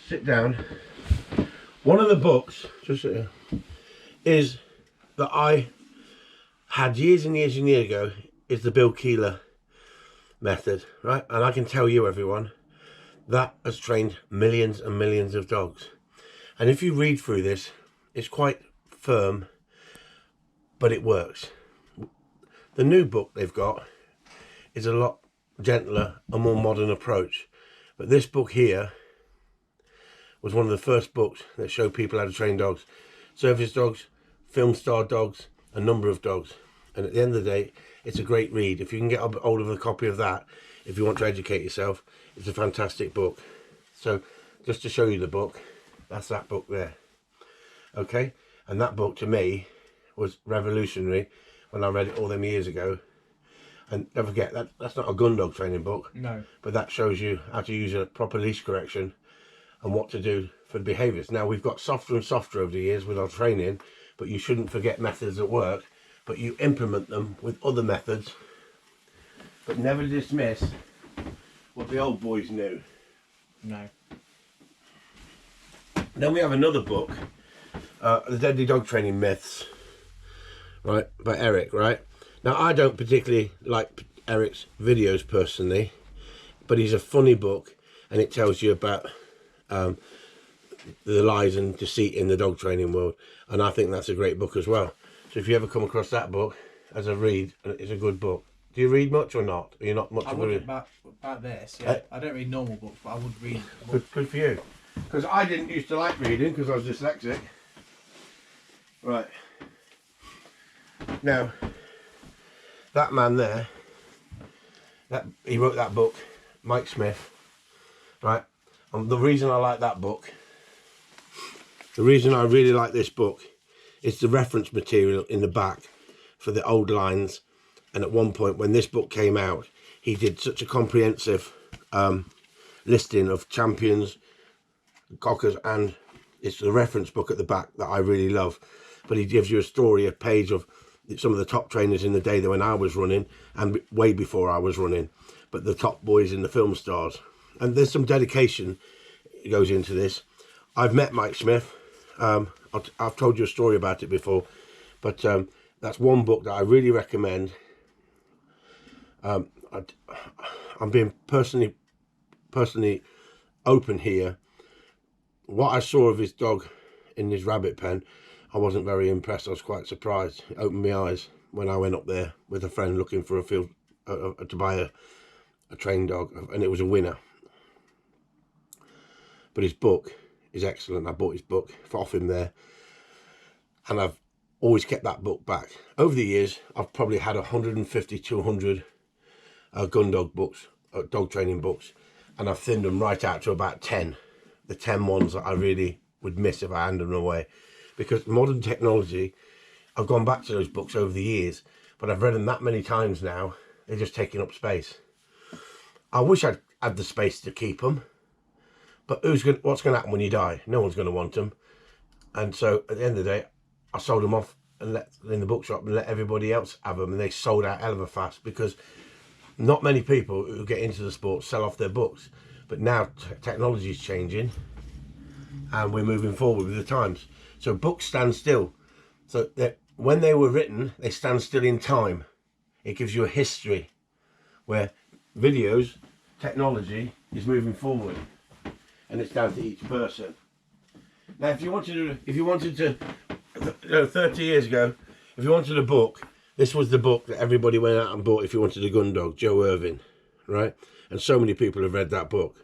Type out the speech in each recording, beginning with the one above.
sit down. One of the books, is that I had years and years and years ago, is the Bill Kela method, right? And I can tell you, everyone, that has trained millions and millions of dogs. And if you read through this, it's quite firm, but it works. The new book they've got is a lot gentler, a more modern approach. But this book here was one of the first books that showed people how to train dogs. Service dogs, film star dogs, a number of dogs. And at the end of the day, it's a great read. If you can get hold of a copy of that, if you want to educate yourself, it's a fantastic book. So just to show you the book, that's that book there. Okay, and that book to me was revolutionary when I read it all them years ago. And don't forget, that's not a gun dog training book. No. But that shows you how to use a proper leash correction and what to do for the behaviours. Now, we've got softer and softer over the years with our training, but you shouldn't forget methods that work, but you implement them with other methods, but never dismiss what the old boys knew. No. Then we have another book, The Deadly Dog Training Myths, right, by Eric, right? Now, I don't particularly like Eric's videos personally, but he's a funny book, and it tells you about the lies and deceit in the dog training world, and I think that's a great book as well. So if you ever come across that book as a read, it's a good book. Do you read much or not? Are you not much of a reader? About this, yeah. I don't read normal books, but I would read books. Good for you. Because I didn't used to like reading because I was dyslexic. Right. Now, that man there, he wrote that book, Mike Smith, right? And the reason I like that book, the reason I really like this book, is the reference material in the back for the old lines. And at one point when this book came out, he did such a comprehensive listing of champions, cockers, and it's the reference book at the back that I really love. But he gives you a story, a page of some of the top trainers in the day that when I was running and way before I was running, but the top boys in the film stars. And there's some dedication goes into this. I've met Mike Smith. I've told you a story about it before, but that's one book that I really recommend. I'm being personally open here. What I saw of his dog in his rabbit pen, I wasn't very impressed. I was quite surprised. It opened my eyes when I went up there with a friend looking for a field to buy a trained dog, and it was a winner. But his book is excellent. I bought his book off him there, and I've always kept that book back. Over the years, I've probably had 150 to 200 gun dog books, dog training books, and I've thinned them right out to about 10. The 10 ones that I really would miss if I handed them away. Because modern technology, I've gone back to those books over the years, but I've read them that many times now, they're just taking up space. I wish I'd had the space to keep them, but what's going to happen when you die? No one's going to want them. And so at the end of the day, I sold them off and let in the bookshop and let everybody else have them, and they sold out hell of a fast, because not many people who get into the sport sell off their books. But now technology is changing and we're moving forward with the times. So books stand still. So when they were written, they stand still in time. It gives you a history, where videos, technology is moving forward, and it's down to each person. Now, if you wanted to, 30 years ago, if you wanted a book, this was the book that everybody went out and bought if you wanted a gun dog, Joe Irvin, right? And so many people have read that book.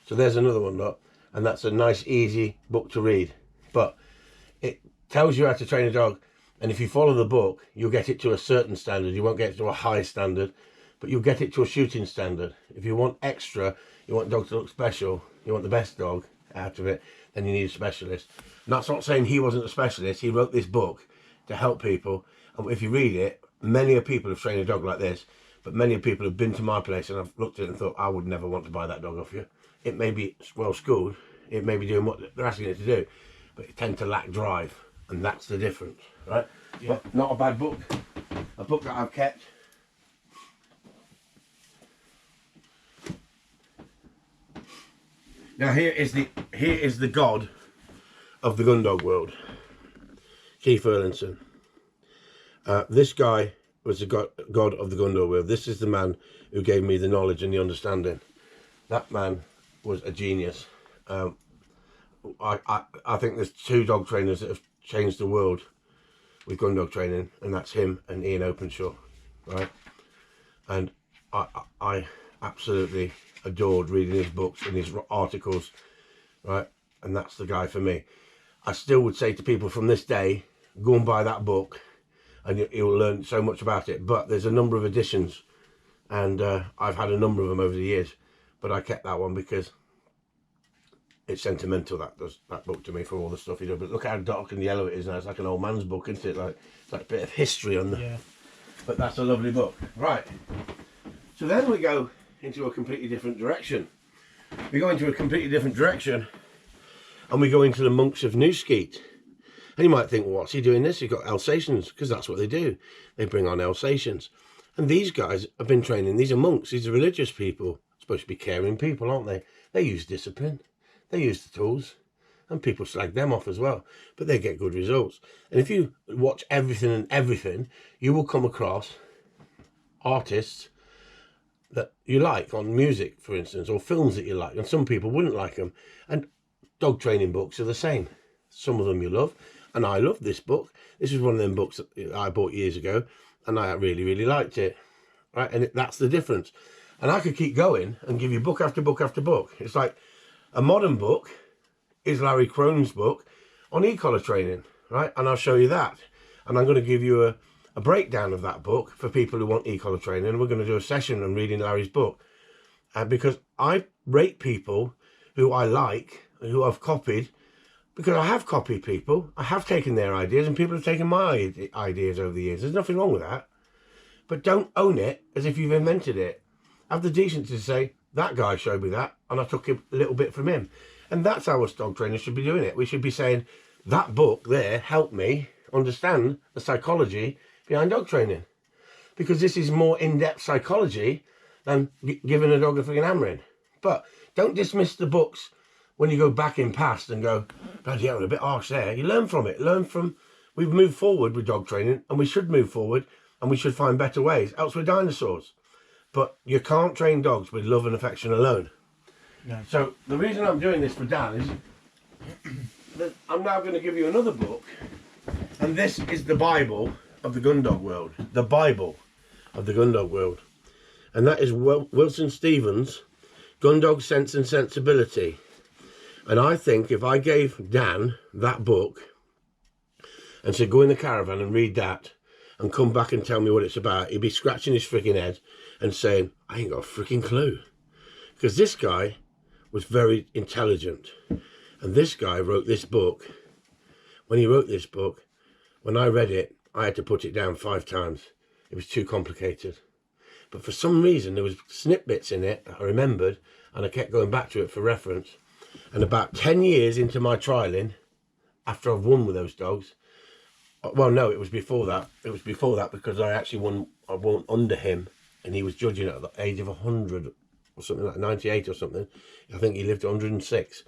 So there's another one, look, and that's a nice, easy book to read. But it tells you how to train a dog, and if you follow the book, you'll get it to a certain standard. You won't get it to a high standard, but you'll get it to a shooting standard. If you want extra, you want dog to look special, you want the best dog out of it, then you need a specialist. And that's not saying he wasn't a specialist. He wrote this book to help people, and if you read it, many people have trained a dog like this, but many people have been to my place and I've looked at it and thought, I would never want to buy that dog off you. It may be well schooled, it may be doing what they're asking it to do, but it tends to lack drive, and that's the difference, right? Yeah. But not a bad book. A book that I've kept. Now here is the here is the god of the gun dog world, Keifer Lanson. This guy was the god of the gun dog world. This is the man who gave me the knowledge and the understanding. That man was a genius. I think there's two dog trainers that have changed the world with gun dog training, and that's him and Ian Openshaw, right? And I absolutely adored reading his books and his articles, right? And that's the guy for me. I still would say to people from this day, go and buy that book and you'll learn so much about it. But there's a number of editions, and I've had a number of them over the years, but I kept that one because it's sentimental, that book to me, for all the stuff he did. But look how dark and yellow it is now. It's like an old man's book, isn't it? Like, it's like a bit of history on the... Yeah. But that's a lovely book. Right. So then we go into a completely different direction. We go into a completely different direction and we go into the monks of Newskeet. And you might think, well, what's he doing this? He's got Alsatians, because that's what they do. They bring on Alsatians. And these guys have been training. These are monks. These are religious people. Supposed to be caring people, aren't they? They use discipline. They use the tools. And people slag them off as well. But they get good results. And if you watch everything, you will come across artists that you like on music, for instance, or films that you like. And some people wouldn't like them. And dog training books are the same. Some of them you love. And I love this book. This is one of them books that I bought years ago, and I really, really liked it. Right, and that's the difference. And I could keep going and give you book after book after book. It's like a modern book is Larry Crone's book on e-collar training, right? And I'll show you that. And I'm going to give you a breakdown of that book for people who want e-collar training. And we're going to do a session on reading Larry's book. Because I rate people who I like, who I've copied, because I have copied people. I have taken their ideas, and people have taken my ideas over the years. There's nothing wrong with that. But don't own it as if you've invented it. Have the decency to say, that guy showed me that, and I took a little bit from him. And that's how us dog trainers should be doing it. We should be saying, that book there helped me understand the psychology behind dog training. Because this is more in-depth psychology than giving a dog a freaking hammering. But don't dismiss the books when you go back in past and go, bloody hell, a bit harsh there. You learn from it. We've moved forward with dog training, and we should move forward, and we should find better ways. Else we're dinosaurs. But you can't train dogs with love and affection alone. No. So the reason I'm doing this for Dan is that I'm now going to give you another book, and this is the Bible of the gun dog world. The Bible of the gun dog world. And that is Wilson Stevens' Gun Dog Sense and Sensibility. And I think if I gave Dan that book and said, go in the caravan and read that and come back and tell me what it's about, he'd be scratching his freaking head and saying, I ain't got a freaking clue. Because this guy was very intelligent. And this guy wrote this book. When he wrote this book, when I read it, I had to put it down 5 times. It was too complicated. But for some reason, there was snippets in it that I remembered, and I kept going back to it for reference. And about 10 years into my trialing, after I've won with those dogs, well, no, it was before that. It was before that because I actually won. I won under him, and he was judging at the age of 100 or something like 98 or something. I think he lived to 106.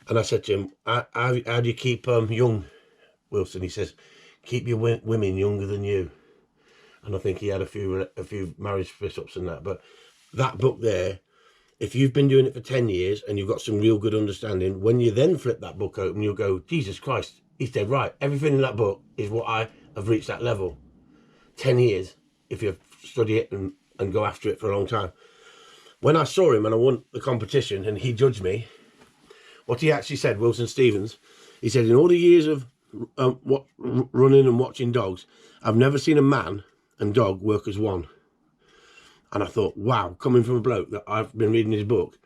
And I said to him, how do you keep young, Wilson? He says, keep your women younger than you. And I think he had a few marriage split-ups and that. But that book there, if you've been doing it for 10 years and you've got some real good understanding, when you then flip that book open, you'll go, Jesus Christ, he's dead right. Everything in that book is what I have reached that level. 10 years, if you study it and go after it for a long time. When I saw him and I won the competition and he judged me, what he actually said, Wilson Stevens, he said, in all the years of running and watching dogs, I've never seen a man and dog work as one. And I thought, wow, coming from a bloke that I've been reading his book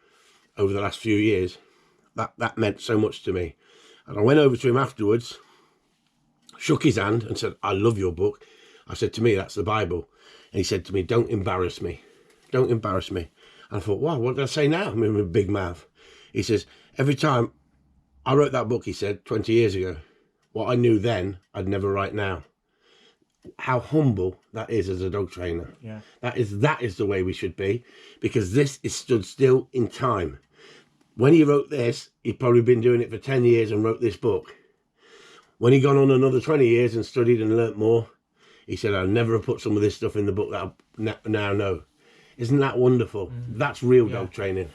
over the last few years, that meant so much to me. And I went over to him afterwards, shook his hand and said, I love your book. I said, to me, that's the Bible. And he said to me, don't embarrass me. Don't embarrass me. And I thought, wow, what did I say now? I'm in a big mouth. He says, every time I wrote that book, he said, 20 years ago, what I knew then, I'd never write now. How humble that is as a dog trainer. Yeah. That is the way we should be, because this is stood still in time. When he wrote this, he'd probably been doing it for 10 years and wrote this book. When he gone on another 20 years and studied and learnt more, he said, I'll never have put some of this stuff in the book that I now know. Isn't that wonderful? That's real dog training.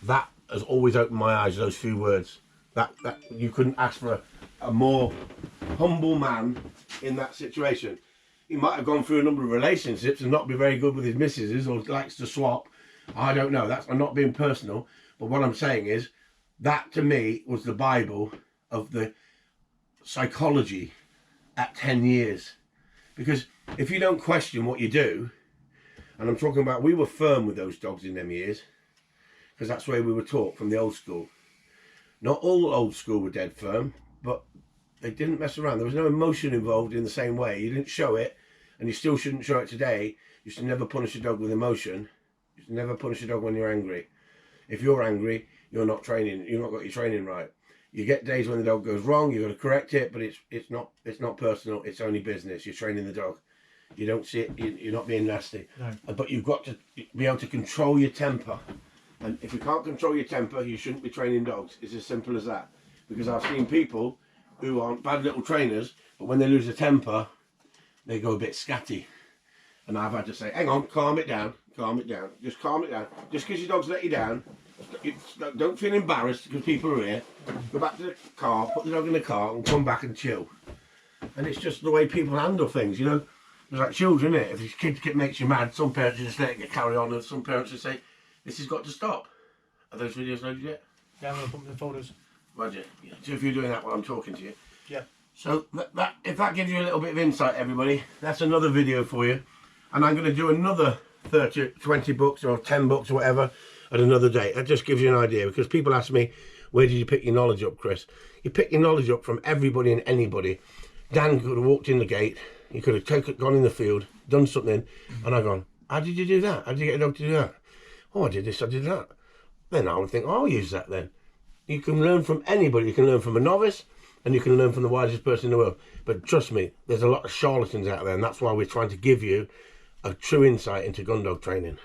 That has always opened my eyes, those few words. That you couldn't ask for a more humble man in that situation. He might have gone through a number of relationships and not be very good with his missuses or likes to swap. I don't know. I'm not being personal. But what I'm saying is, that to me was the Bible of the psychology at 10 years. Because if you don't question what you do, and I'm talking about, we were firm with those dogs in them years, because that's the way we were taught from the old school. Not all old school were dead firm, but they didn't mess around. There was no emotion involved in the same way. You didn't show it, and you still shouldn't show it today. You should never punish a dog with emotion. You should never punish a dog when you're angry. If you're angry, you're not training. You've not got your training right. You get days when the dog goes wrong. You've got to correct it, but it's not personal. It's only business. You're training the dog. You don't see it. You're not being nasty. No. But you've got to be able to control your temper. And if you can't control your temper, you shouldn't be training dogs. It's as simple as that. Because I've seen people who aren't bad little trainers, but when they lose a temper, they go a bit scatty. And I've had to say, hang on, calm it down, just calm it down. Just because your dog's let you down, don't feel embarrassed because people are here. Go back to the car, put the dog in the car and come back and chill. And it's just the way people handle things, you know. It's like children, isn't it? If your kid makes you mad, some parents just let it carry on, and some parents just say, this has got to stop. Are those videos loaded yet? Yeah, I'm going to put them in the folders. Roger. Yeah. So if you're doing that while I'm talking to you. Yeah. So if that gives you a little bit of insight, everybody, that's another video for you. And I'm going to do another 30, 20 books or 10 books or whatever at another date. That just gives you an idea, because people ask me, where did you pick your knowledge up, Chris? You pick your knowledge up from everybody and anybody. Dan could have walked in the gate, he could have gone in the field, done something, and I've gone, how did you do that? How did you get a dog to do that? Oh, I did this, I did that. Then I would think, oh, I'll use that then. You can learn from anybody. You can learn from a novice, and you can learn from the wisest person in the world. But trust me, there's a lot of charlatans out there, and that's why we're trying to give you a true insight into gun dog training.